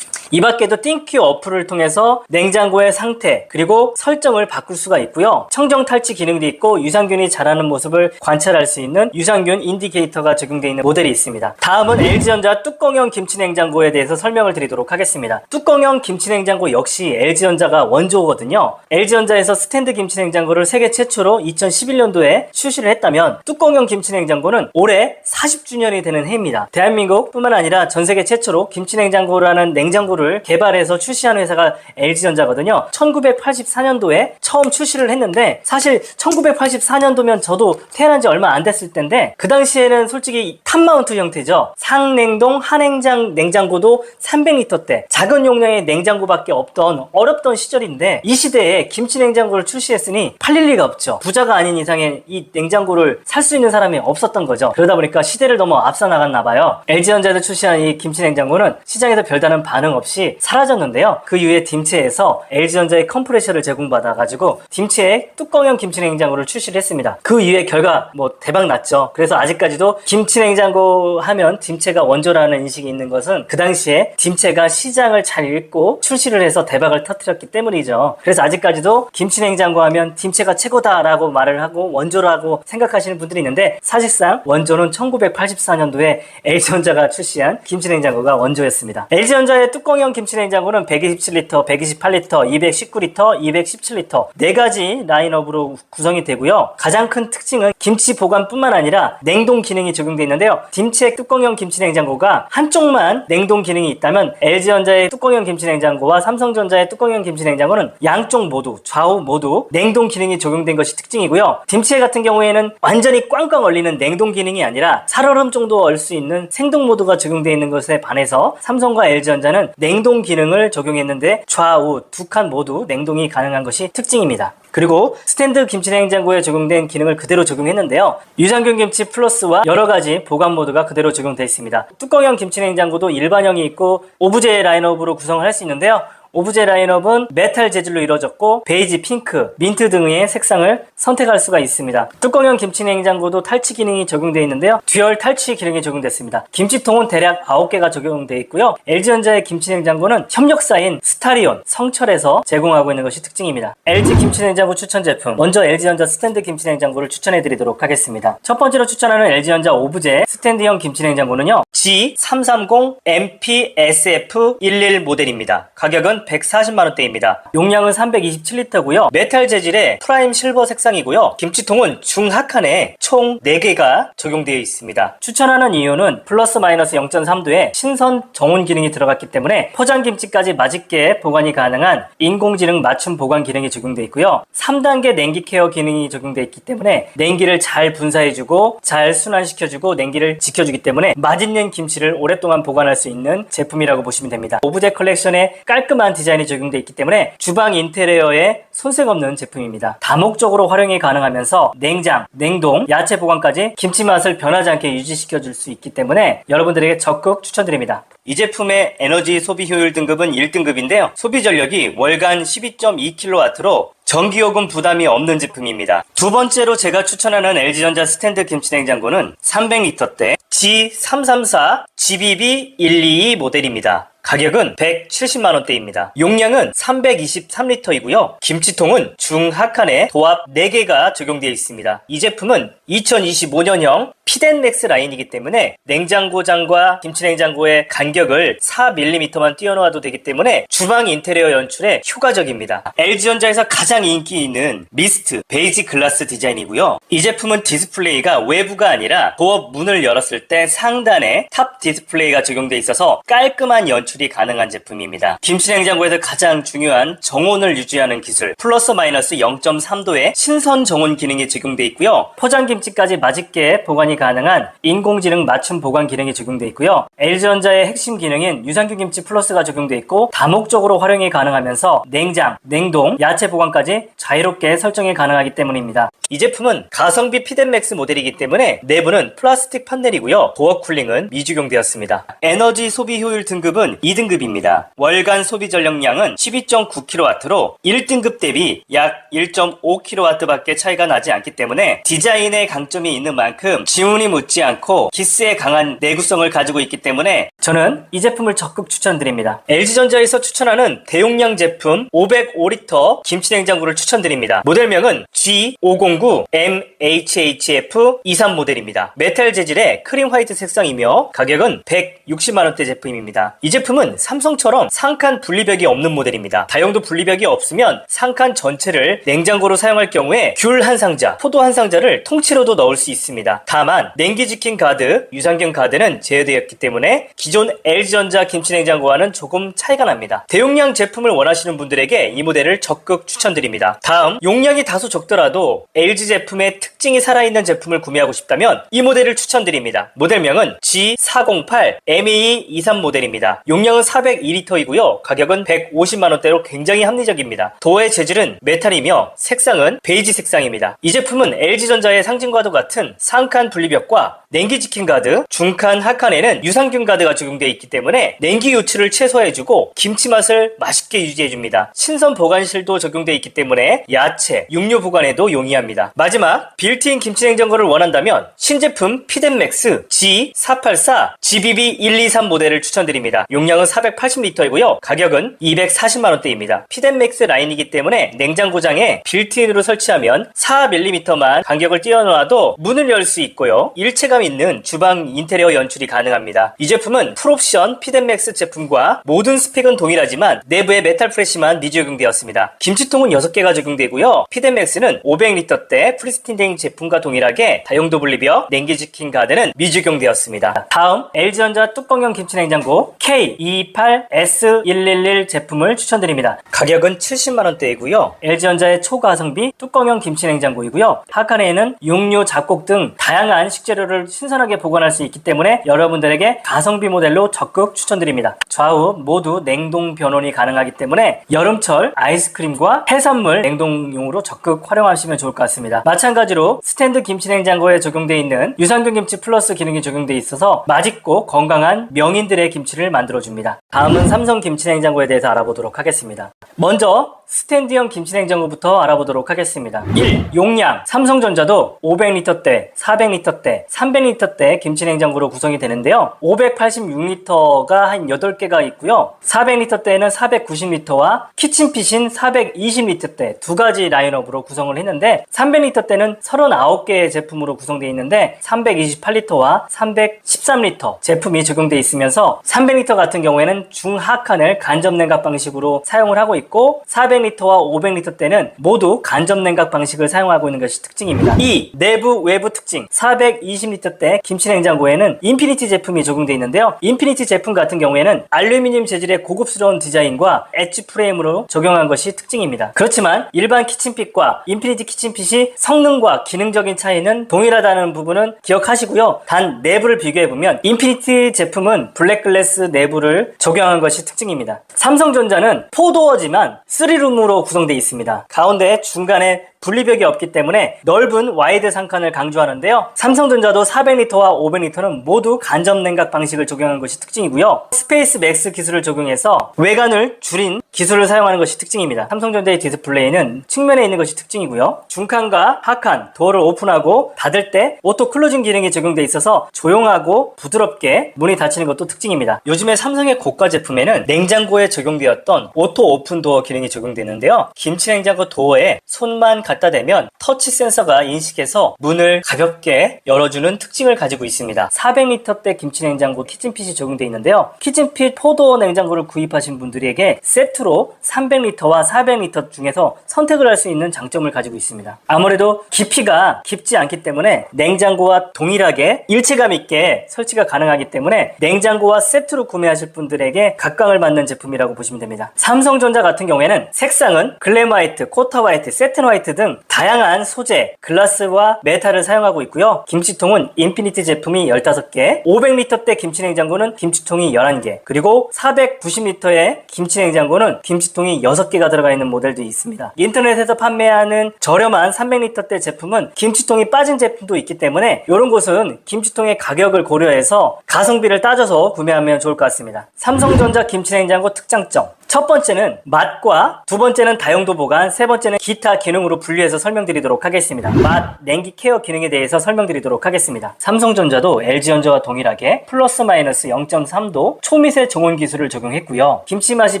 이 밖에도 띵큐 어플을 통해서 냉장고의 상태 그리고 설정을 바꿀 수가 있고요. 청정 탈취 기능도 있고 유산균이 자라는 모습을 관찰할 수 있는 유산균 인디케이터가 적용되어 있는 모델이 있습니다. 다음은 LG전자 뚜껑형 김치냉장고에 대해서 설명을 드리도록 하겠습니다. 뚜껑형 김치냉장고 역시 LG전자가 원조거든요. LG전자에서 스탠드 김치냉장고를 세계 최초로 2011년도에 출시를 했다면 뚜껑형 김치냉장고는 올해 40주년이 되는 해입니다. 대한민국 뿐만 아니라 전 세계 최초로 김치냉장고라는 냉장고를 개발해서 출시한 회사가 LG전자거든요. 1984년도에 처음 출시를 했는데 사실 1984년도면 저도 태어난 지 얼마 안 됐을 텐데 그 당시에는 솔직히 탑마운트 형태죠. 상냉동 한냉장 냉장고도 300리터대 작은 용량의 냉장고밖에 없던 어렵던 시절인데 이 시대에 김치냉장고를 출시했으니 팔릴 리가 없죠. 부자가 아닌 이상에 이 냉장고를 살 수 있는 사람이 없었던 거죠. 그러다 보니까 시대를 너무 앞서 나갔나 봐요. LG전자에서 출시한 이 김치냉장고는 시장에서 별다른 반응 없이 사라졌는데요. 그 이후에 딤체에서 LG전자의 컴프레셔를 제공받아가지고 딤체의 뚜껑형 김치냉장고를 출시를 했습니다. 그 이후에 결과 대박 났죠. 그래서 아직까지도 김치냉장고 하면 딤체가 원조라는 인식이 있는 것은 그 당시에 딤체가 시장을 잘 읽고 출시를 해서 대박을 터뜨렸기 때문이죠. 그래서 아직까지도 김치냉장고 하면 딤체가 최고다라고 말을 하고 원조라고 생각하시는 분들이 있는데 사실상 원조는 1984년도에 LG전자가 출시한 김치냉장고가 원조였습니다. LG전자의 뚜껑형 김치냉장고는 127리터, 128리터, 219리터, 217리터 4가지 라인업으로 구성이 되고요. 가장 큰 특징은 김치 보관뿐만 아니라 냉동 기능이 적용되어 있는데요. 딤체 뚜껑형 김치냉장고가 한쪽만 냉동 기능이 있다면 LG전자의 뚜껑형 김치냉장고와 삼성전자의 뚜껑형 김치냉장고는 양쪽 모두 좌우 모두 냉동 기능이 적용된 것이 특징이고요. 딤체 같은 경우에는 완전히 꽝꽝 얼리는 냉동 기능이 아니라 살얼음 정도 얼 수 있는 생동 모드가 적용되어 있는 것에 반해서 삼성과 LG전자는 냉동 기능을 적용했는데 좌우 두 칸 모두 냉동이 가능한 것이 특징입니다. 그리고 스탠드 김치냉장고에 적용된 기능을 그대로 적용했는데요. 유산균 김치 플러스와 여러가지 보관 모드가 그대로 적용되어 있습니다. 뚜껑형 김치냉장고도 일반형이 있고 오브제 라인업으로 구성을 할 수 있는데요. 오브제 라인업은 메탈 재질로 이루어졌고 베이지, 핑크, 민트 등의 색상을 선택할 수가 있습니다. 뚜껑형 김치냉장고도 탈취 기능이 적용되어 있는데요. 듀얼 탈취 기능이 적용됐습니다. 김치통은 대략 9개가 적용되어 있고요. LG전자의 김치냉장고는 협력사인 스타리온, 성철에서 제공하고 있는 것이 특징입니다. LG 김치냉장고 추천 제품, 먼저 LG전자 스탠드 김치냉장고를 추천해드리도록 하겠습니다. 첫 번째로 추천하는 LG전자 오브제 스탠드형 김치냉장고는요, G330MPSF11 모델입니다. 가격은 140만원대입니다. 용량은 327리터고요. 메탈 재질의 프라임 실버 색상이고요. 김치통은 중하칸에 총 4개가 적용되어 있습니다. 추천하는 이유는 플러스 마이너스 0.3도의 신선 정온 기능이 들어갔기 때문에 포장김치까지 맛있게 보관이 가능한 인공지능 맞춤 보관 기능이 적용되어 있고요. 3단계 냉기 케어 기능이 적용되어 있기 때문에 냉기를 잘 분사해주고 잘 순환시켜주고 냉기를 지켜주기 때문에 맛있는 김치를 오랫동안 보관할 수 있는 제품이라고 보시면 됩니다. 오브제 컬렉션에 깔끔한 디자인이 적용되어 있기 때문에 주방 인테리어에 손색 없는 제품입니다. 다목적으로 활용이 가능하면서 냉장, 냉동, 야채 보관까지 김치 맛을 변하지 않게 유지시켜 줄 수 있기 때문에 여러분들에게 적극 추천드립니다. 이 제품의 에너지 소비 효율 등급은 1등급인데요. 소비 전력이 월간 12.2kW로 전기요금 부담이 없는 제품입니다. 두 번째로 제가 추천하는 LG전자 스탠드 김치냉장고는 300리터대 G334 GBB122 모델입니다. 가격은 170만원대입니다. 용량은 323리터이고요. 김치통은 중하칸에 도합 4개가 적용되어 있습니다. 이 제품은 2025년형 피덴맥스 라인이기 때문에 냉장고장과 김치냉장고의 간격을 4mm만 띄워놓아도 되기 때문에 주방 인테리어 연출에 효과적입니다. LG전자에서 가장 인기 있는 미스트 베이지 글라스 디자인이고요. 이 제품은 디스플레이가 외부가 아니라 도어 문을 열었을 때 상단에 탑 디스플레이가 적용되어 있어서 깔끔한 연출이 가능한 제품입니다. 김치냉장고에서 가장 중요한 정온을 유지하는 기술 플러스 마이너스 0.3도의 신선 정온 기능이 적용되어 있고요. 포장김치까지 맛있게 보관이 가능한 인공지능 맞춤 보관 기능이 적용되어 있고요. LG전자의 핵심 기능인 유산균 김치 플러스가 적용되어 있고 다목적으로 활용이 가능하면서 냉장, 냉동, 야채 보관까지 자유롭게 설정이 가능하기 때문입니다. 이 제품은 가성비 피덴맥스 모델이기 때문에 내부는 플라스틱 판넬이고요. 도어 쿨링은 미적용되었습니다. 에너지 소비 효율 등급은 2등급입니다. 월간 소비 전력량은 12.9kW로 1등급 대비 약 1.5kW 밖에 차이가 나지 않기 때문에 디자인에 강점이 있는 만큼 지문이 묻지 않고 기스에 강한 내구성을 가지고 있기 때문에 저는 이 제품을 적극 추천드립니다. LG전자에서 추천하는 대용량 제품 505리터 김치냉장고를 추천드립니다. 모델명은 G509MHHF23 모델입니다. 메탈 재질의 크림 화이트 색상이며 가격은 160만원대 제품입니다. 이 제품은 삼성처럼 상칸 분리벽이 없는 모델입니다. 다용도 분리벽이 없으면 상칸 전체를 냉장고로 사용할 경우에 귤 한 상자, 포도 한 상자를 통째로도 넣을 수 있습니다. 다만 냉기지킨 가드, 유산균 가드는 제외되었기 때문에 기존 LG전자 김치냉장고와는 조금 차이가 납니다. 대용량 제품을 원하시는 분들에게 이 모델을 적극 추천드립니다. 다음, 용량이 다소 적더라도 LG 제품의 특징이 살아있는 제품을 구매하고 싶다면 이 모델을 추천드립니다. 모델명은 G408MAE23 모델입니다. 용량은 402리터이고요. 가격은 150만원대로 굉장히 합리적입니다. 도어의 재질은 메탈이며 색상은 베이지 색상입니다. 이 제품은 LG전자의 상징과도 같은 상칸 분리벽과 냉기지킨 가드, 중칸, 하칸에는 유산균 가드가 적용되어 있기 때문에 냉기 유출을 최소화해주고 김치 맛을 맛있게 유지해줍니다. 신선 보관실도 적용되어 있기 때문에 야채, 육류 보관에도 용이합니다. 마지막, 빌트인 김치냉장고를 원한다면 신제품 피덴맥스 G484 GBB123 모델을 추천드립니다. 용량은 480리터이고요. 가격은 240만원대입니다. 피덴맥스 라인이기 때문에 냉장고장에 빌트인으로 설치하면 4mm만 간격을 띄워놓아도 문을 열 수 있고요. 일체감 있는 주방 인테리어 연출이 가능합니다. 이 제품은 풀옵션 피덴맥스 제품과 모든 스펙은 동일하지만 내부에 메탈 프레시만 미적용되었습니다. 김치통은 6개가 적용되고요. 피덴맥스는 500리터대 프리스틴 제품과 동일하게 다용도 분리벽, 냉기지킨 가드는 미적용되었습니다. 다음, LG전자 뚜껑형 김치냉장고 K228S111 제품을 추천드립니다. 가격은 70만원대이고요. LG전자의 초가성비 뚜껑형 김치냉장고이고요. 하칸에는 육류, 잡곡 등 다양한 식재료를 신선하게 보관할 수 있기 때문에 여러분들에게 가성비 모델로 적극 추천드립니다. 좌우 모두 냉동 변온이 가능하기 때문에 여름철 아이스크림과 해산물 냉동용으로 적극 활용하시면 좋을 것 같습니다. 마찬가지로 모두 스탠드 김치 냉장고에 적용되어 있는 유산균 김치 플러스 기능이 적용되어 있어서 맛있고 건강한 명인들의 김치를 만들어줍니다. 다음은 삼성 김치 냉장고에 대해서 알아보도록 하겠습니다. 먼저 스탠드형 김치냉장고부터 알아보도록 하겠습니다. 1. 용량. 삼성전자도 500리터대, 400리터대, 300리터대 김치냉장고로 구성이 되는데요. 586리터가 한 8개가 있고요. 400리터대에는 490리터와 키친핏인 420리터대 두 가지 라인업으로 구성을 했는데 300리터대는 39개의 제품으로 구성되어 있는데 328리터와 313리터 제품이 적용되어 있으면서 300리터 같은 경우에는 중하칸을 간접냉각 방식으로 사용을 하고 있고 400리터와 500리터 때는 모두 간접냉각 방식을 사용하고 있는 것이 특징입니다. 2. 내부 외부 특징. 420리터 대 김치냉장고에는 인피니티 제품이 적용되어 있는데요. 인피니티 제품 같은 경우에는 알루미늄 재질의 고급스러운 디자인과 엣지 프레임으로 적용한 것이 특징입니다. 그렇지만 일반 키친핏과 인피니티 키친핏이 성능과 기능적인 차이는 동일하다는 부분은 기억하시고요. 단 내부를 비교해보면 인피니티 제품은 블랙글래스 내부를 적용한 것이 특징입니다. 삼성전자는 4도어지만 3룸으로 구성되어 있습니다. 가운데 중간에 분리벽이 없기 때문에 넓은 와이드 상칸을 강조하는데요. 삼성전자도 400리터와 500리터는 모두 간접냉각 방식을 적용한 것이 특징이고요. 스페이스 맥스 기술을 적용해서 외관을 줄인 기술을 사용하는 것이 특징입니다. 삼성전자의 디스플레이는 측면에 있는 것이 특징이고요. 중칸과 하칸, 도어를 오픈하고 닫을 때 오토 클로징 기능이 적용되어 있어서 조용하고 부드럽게 문이 닫히는 것도 특징입니다. 요즘에 삼성의 고가 제품에는 냉장고에 적용되었던 오토 오픈 도어 기능이 적용되는데요. 김치냉장고 도어에 손만 갖다 대면 터치 센서가 인식해서 문을 가볍게 열어주는 특징을 가지고 있습니다. 400리터대 김치냉장고 키친핏이 적용되어 있는데요. 키친핏 4도어 냉장고를 구입하신 분들에게 세트로 300리터와 400리터 중에서 선택을 할 수 있는 장점을 가지고 있습니다. 아무래도 깊이가 깊지 않기 때문에 냉장고와 동일하게 일체감 있게 설치가 가능하기 때문에 냉장고와 세트로 구매하실 분들에게 각광을 받는 제품이라고 보시면 됩니다. 삼성전자 같은 경우에는 색상은 글램 화이트, 코타 화이트, 세튼 화이트 등 다양한 소재, 글라스와 메탈을 사용하고 있고요. 김치통은 인피니티 제품이 15개, 500리터대 김치냉장고는 김치통이 11개, 그리고 490리터의 김치냉장고는 김치통이 6개가 들어가 있는 모델도 있습니다. 인터넷에서 판매하는 저렴한 300리터대 제품은 김치통이 빠진 제품도 있기 때문에 이런 곳은 김치통의 가격을 고려해서 가성비를 따져서 구매하면 좋을 것 같습니다. 삼성전자 김치냉장고 특장점. 첫 번째는 맛과, 두 번째는 다용도 보관, 세 번째는 기타 기능으로 분류해서 설명드리도록 하겠습니다. 맛, 냉기 케어 기능에 대해서 설명드리도록 하겠습니다. 삼성전자도 LG전자와 동일하게 플러스 마이너스 0.3도 초미세 정온 기술을 적용했고요. 김치 맛이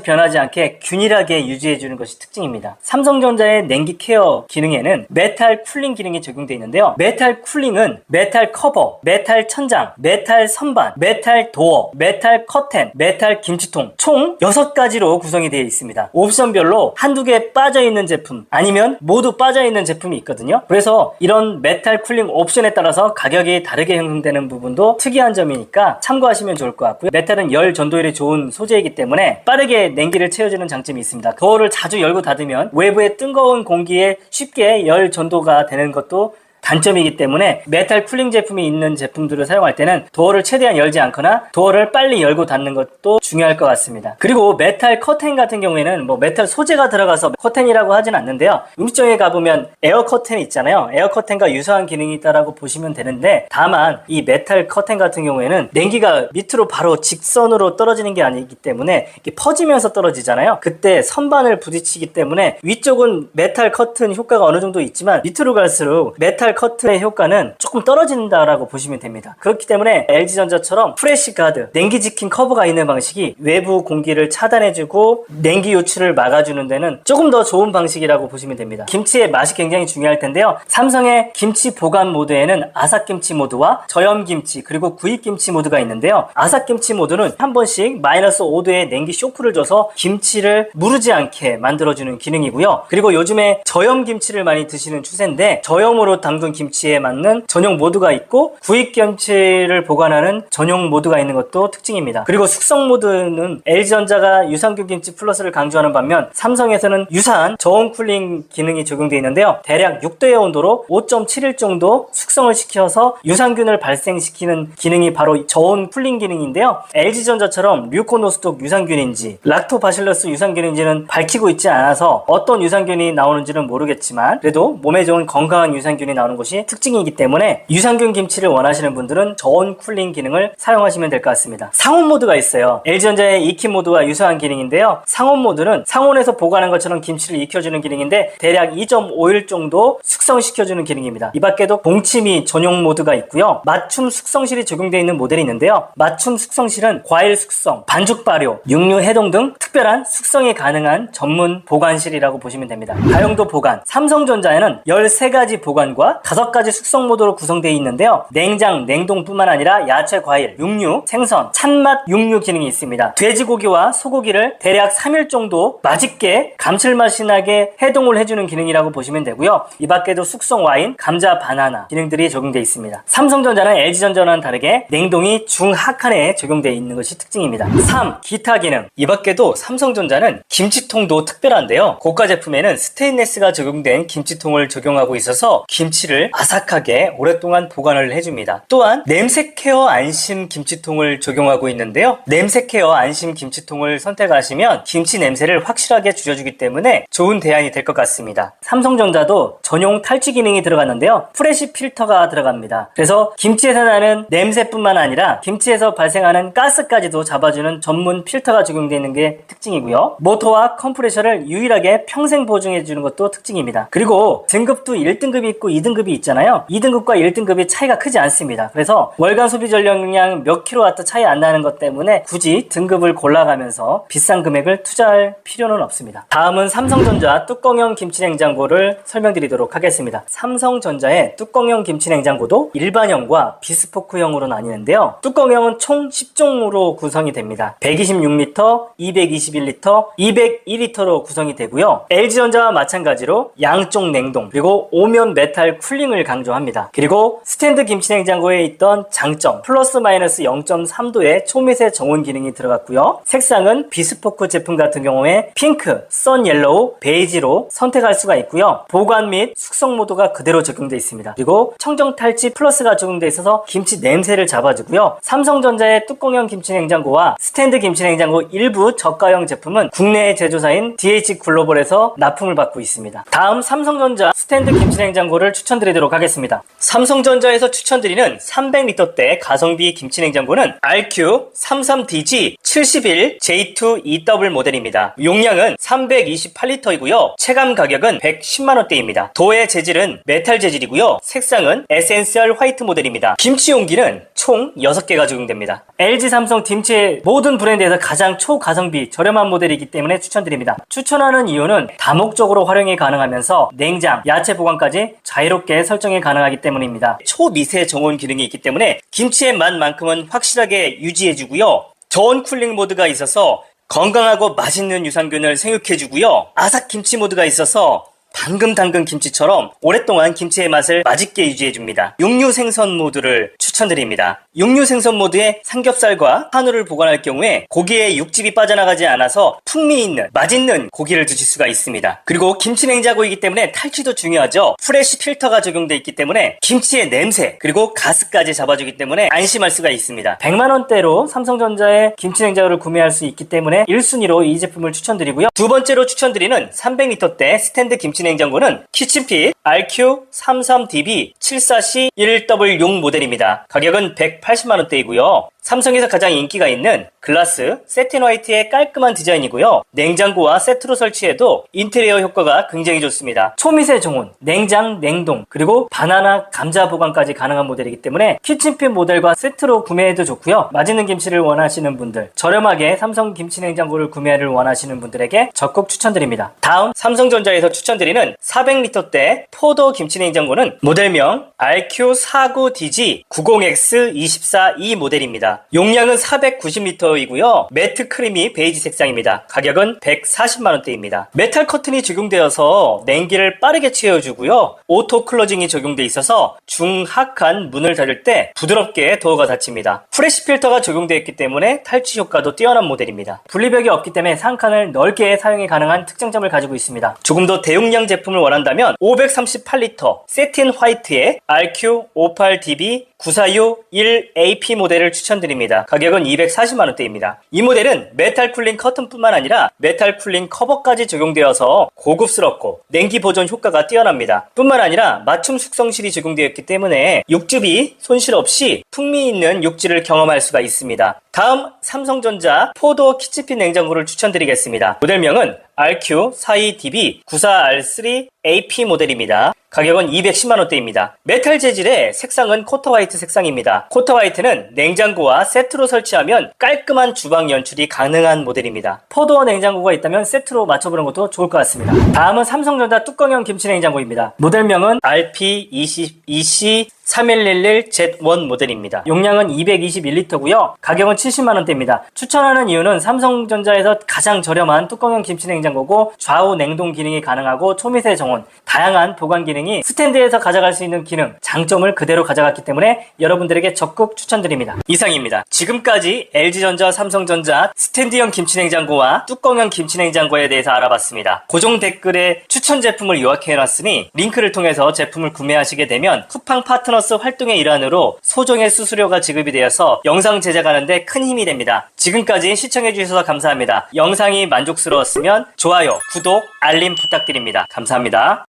변하지 않게 균일하게 유지해주는 것이 특징입니다. 삼성전자의 냉기 케어 기능에는 메탈 쿨링 기능이 적용되어 있는데요. 메탈 쿨링은 메탈 커버, 메탈 천장, 메탈 선반, 메탈 도어, 메탈 커튼, 메탈 김치통 총 6가지로 구성이 되어 있습니다. 옵션별로 한두 개 빠져있는 제품 아니면 모두 빠져있는 제품이 있거든요. 그래서 이런 메탈 쿨링 옵션에 따라서 가격이 다르게 형성되는 부분도 특이한 점이니까 참고하시면 좋을 것 같고요. 메탈은 열 전도율이 좋은 소재이기 때문에 빠르게 냉기를 채워주는 장점이 있습니다. 도어를 자주 열고 닫으면 외부의 뜨거운 공기에 쉽게 열 전도가 되는 것도 단점이기 때문에 메탈 쿨링 제품이 있는 제품들을 사용할 때는 도어를 최대한 열지 않거나 도어를 빨리 열고 닫는 것도 중요할 것 같습니다. 그리고 메탈 커튼 같은 경우에는 메탈 소재가 들어가서 커튼이라고 하진 않는데요. 음식점에 가보면 에어 커튼 있잖아요. 에어 커튼과 유사한 기능이 있다라고 보시면 되는데 다만 이 메탈 커튼 같은 경우에는 냉기가 밑으로 바로 직선으로 떨어지는 게 아니기 때문에 이렇게 퍼지면서 떨어지잖아요. 그때 선반을 부딪히기 때문에 위쪽은 메탈 커튼 효과가 어느 정도 있지만 밑으로 갈수록 메탈 커튼의 효과는 조금 떨어진다라고 보시면 됩니다. 그렇기 때문에 LG전자처럼 프레시 가드, 냉기 지킨 커버가 있는 방식이 외부 공기를 차단해주고 냉기 유출을 막아주는 데는 조금 더 좋은 방식이라고 보시면 됩니다. 김치의 맛이 굉장히 중요할 텐데요. 삼성의 김치 보관 모드에는 아삭김치 모드와 저염김치 그리고 구입김치 모드가 있는데요. 아삭김치 모드는 한 번씩 마이너스 5도의 냉기 쇼크를 줘서 김치를 무르지 않게 만들어주는 기능이고요. 그리고 요즘에 저염김치를 많이 드시는 추세인데 저염으로 담근 김치에 맞는 전용 모드가 있고 구입 김치를 보관하는 전용 모드가 있는 것도 특징입니다. 그리고 숙성 모드는 LG전자가 유산균 김치 플러스를 강조하는 반면 삼성에서는 유사한 저온 쿨링 기능이 적용되어 있는데요. 대략 6도의 온도로 5.71 정도 숙성을 시켜서 유산균을 발생시키는 기능이 바로 저온 쿨링 기능인데요. LG전자처럼 류코노스톡 유산균인지 락토바실러스 유산균인지는 밝히고 있지 않아서 어떤 유산균이 나오는지는 모르겠지만 그래도 몸에 좋은 건강한 유산균이 나오는 것이 특징이기 때문에 유산균 김치를 원하시는 분들은 저온 쿨링 기능을 사용하시면 될 것 같습니다. 상온 모드가 있어요. LG전자의 익힌 모드와 유사한 기능인데요. 상온 모드는 상온에서 보관한 것처럼 김치를 익혀주는 기능인데 대략 2.5일 정도 숙성시켜주는 기능입니다. 이 밖에도 동치미 전용 모드가 있고요. 맞춤 숙성실이 적용되어 있는 모델이 있는데요. 맞춤 숙성실은 과일 숙성, 반죽 발효, 육류 해동 등 특별한 숙성이 가능한 전문 보관실이라고 보시면 됩니다. 다용도 보관, 삼성전자에는 13가지 보관과 5가지 숙성 모드로 구성되어 있는데요. 냉장, 냉동뿐만 아니라 야채, 과일, 육류, 생선, 찬맛 육류 기능이 있습니다. 돼지고기와 소고기를 대략 3일 정도 맛있게 감칠맛이 나게 해동을 해주는 기능이라고 보시면 되고요. 이 밖에도 숙성 와인, 감자, 바나나 기능들이 적용되어 있습니다. 삼성전자는 LG전자와는 다르게 냉동이 중하칸에 적용되어 있는 것이 특징입니다. 3. 기타 기능. 이 밖에도 삼성전자는 김치통도 특별한데요. 고가 제품에는 스테인레스가 적용된 김치통을 적용하고 있어서 김치를 아삭하게 오랫동안 보관을 해줍니다. 또한 냄새 케어 안심 김치통을 적용하고 있는데요. 냄새 케어 안심 김치통을 선택하시면 김치 냄새를 확실하게 줄여주기 때문에 좋은 대안이 될 것 같습니다. 삼성전자도 전용 탈취 기능이 들어갔는데요. 프레시 필터가 들어갑니다. 그래서 김치에서 나는 냄새뿐만 아니라 김치에서 발생하는 가스까지도 잡아주는 전문 필터가 적용되어 있는 게 특징이고요. 모터와 컴프레셔를 유일하게 평생 보증해주는 것도 특징입니다. 그리고 등급도 1등급이 있고 2등급이 있잖아요. 2등급과 1등급이 차이가 크지 않습니다. 그래서 월간 소비 전력량 몇 킬로와트 차이 안 나는 것 때문에 굳이 등급을 골라가면서 비싼 금액을 투자할 필요는 없습니다. 다음은 삼성전자 뚜껑형 김치냉장고를 설명드리도록 하겠습니다. 삼성전자의 뚜껑형 김치냉장고도 일반형과 비스포크형으로 나뉘는데요. 뚜껑형은 총 10종으로 구성이 됩니다. 126L, 221L, 202L로 구성이 되고요. LG전자와 마찬가지로 양쪽 냉동 그리고 오면 메탈 쿨링을 강조합니다. 그리고 스탠드 김치냉장고에 있던 장점 플러스 마이너스 0.3도의 초미세 정온 기능이 들어갔고요. 색상은 비스포크 제품 같은 경우에 핑크, 선 옐로우, 베이지로 선택할 수가 있고요. 보관 및 숙성 모드가 그대로 적용되어 있습니다. 그리고 청정 탈취 플러스가 적용되어 있어서 김치 냄새를 잡아주고요. 삼성전자의 뚜껑형 김치냉장고와 스탠드 김치냉장고 일부 저가형 제품은 국내 제조사인 DH글로벌에서 납품을 받고 있습니다. 다음 삼성전자 스탠드 김치냉장고를 추천드리도록 하겠습니다. 삼성전자에서 추천드리는 300L대 가성비 김치냉장고는 RQ33DG71J2EW 모델입니다. 용량은 328L이고요. 체감 가격은 110만원대입니다. 도의 재질은 메탈 재질이고요. 색상은 에센셜 화이트 모델입니다. 김치 용기는 총 6개가 적용됩니다. LG 삼성 김치의 모든 브랜드에서 가장 초가성비 저렴한 모델이기 때문에 추천드립니다. 추천하는 이유는 다목적으로 활용이 가능하면서 냉장, 야채 보관까지 자유롭게 설정이 가능하기 때문입니다. 초미세 정온 기능이 있기 때문에 김치의 맛만큼은 확실하게 유지해주고요. 저온 쿨링 모드가 있어서 건강하고 맛있는 유산균을 생육해주고요. 아삭 김치 모드가 있어서 방금 담근 김치처럼 오랫동안 김치의 맛을 맛있게 유지해줍니다. 육류 생선 모드를 추천드립니다. 육류 생선 모드에 삼겹살과 한우를 보관할 경우에 고기에 육즙이 빠져나가지 않아서 풍미 있는 맛있는 고기를 드실 수가 있습니다. 그리고 김치 냉장고이기 때문에 탈취도 중요하죠. 프레시 필터가 적용되어 있기 때문에 김치의 냄새 그리고 가스까지 잡아주기 때문에 안심할 수가 있습니다. 100만원대로 삼성전자의 김치 냉장고를 구매할 수 있기 때문에 1순위로 이 제품을 추천드리고요. 두 번째로 추천드리는 300L대 스탠드 김치 냉장고는 키친핏 RQ33DB74C1W6 모델입니다. 가격은 180만원대이고요. 삼성에서 가장 인기가 있는 글라스, 세틴 화이트의 깔끔한 디자인이고요. 냉장고와 세트로 설치해도 인테리어 효과가 굉장히 좋습니다. 초미세 정온, 냉장, 냉동, 그리고 바나나, 감자 보관까지 가능한 모델이기 때문에 키친핏 모델과 세트로 구매해도 좋고요. 맛있는 김치를 원하시는 분들, 저렴하게 삼성 김치 냉장고를 구매를 원하시는 분들에게 적극 추천드립니다. 다음 삼성전자에서 추천드리는 400L대 포더 김치 냉장고는 모델명 RQ49DG90X24E 모델입니다. 용량은 490L이고요. 매트 크리미 베이지 색상입니다. 가격은 140만원대입니다. 메탈 커튼이 적용되어서 냉기를 빠르게 채워주고요. 오토 클로징이 적용되어 있어서 중하칸 문을 닫을 때 부드럽게 도어가 닫힙니다. 프레시 필터가 적용되어 있기 때문에 탈취 효과도 뛰어난 모델입니다. 분리벽이 없기 때문에 상칸을 넓게 사용이 가능한 특장점을 가지고 있습니다. 조금 더 대용량 제품을 원한다면 538L 세틴 화이트의 RQ58DB9461AP 모델을 추천드립니다. 추천드립니다. 가격은 240만원대입니다. 이 모델은 메탈 쿨링 커튼뿐만 아니라 메탈 쿨링 커버까지 적용되어서 고급스럽고 냉기 보존 효과가 뛰어납니다. 뿐만 아니라 맞춤 숙성실이 적용되어 있기 때문에 육즙이 손실 없이 풍미 있는 육질을 경험할 수가 있습니다. 다음 삼성전자 포도 키치핀 냉장고를 추천드리겠습니다. 모델명은 RQ42DB94R3AP 모델입니다. 가격은 210만원대입니다. 메탈 재질의 색상은 코터 화이트 색상입니다. 코터 화이트는 냉장고와 세트로 설치하면 깔끔한 주방 연출이 가능한 모델입니다. 포도 냉장고가 있다면 세트로 맞춰보는 것도 좋을 것 같습니다. 다음은 삼성전자 뚜껑형 김치 냉장고입니다. 모델명은 RP22C3111Z1 모델입니다. 용량은 221리터고요. 가격은 70만원대입니다. 추천하는 이유는 삼성전자에서 가장 저렴한 뚜껑형 김치 냉장고고 좌우 냉동 기능이 가능하고 초미세 정원, 다양한 보관 기능이 스탠드에서 가져갈 수 있는 기능, 장점을 그대로 가져갔기 때문에 여러분들에게 적극 추천드립니다. 이상입니다. 지금까지 LG전자, 삼성전자 스탠드형 김치 냉장고와 뚜껑형 김치 냉장고에 대해서 알아봤습니다. 고정 댓글에 추천 제품을 요약해놨으니 링크를 통해서 제품을 구매하시게 되면 쿠팡 파트너스 활동의 일환으로 소정의 수수료가 지급이 되어서 영상 제작하는데 큰 힘이 됩니다. 지금까지 시청해주셔서 감사합니다. 영상이 만족스러웠으면 좋아요, 구독, 알림 부탁드립니다. 감사합니다.